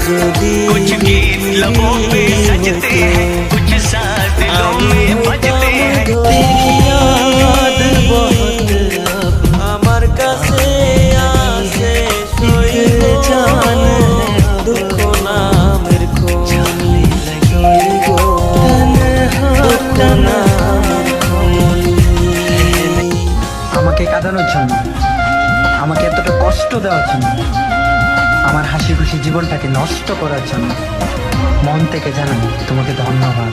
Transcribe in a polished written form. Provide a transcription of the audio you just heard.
যদি कुछ गीत लबों पे सजते हैं कुछ सांस दिलों में बजते हैं तेरी याद बहुत আমার কাছে আসে সইব জান দুঃখ নামের খোঁজলি সইব দুঃখ নামের খোঁজলি আমাকে কাঁদানোর জন্য, আমাকে এতটা কষ্ট দেওয়ার জন্য, আমার হাসি খুশি জীবনটাকে নষ্ট করার জন্য মন থেকে জানাই তোমাকে ধন্যবাদ।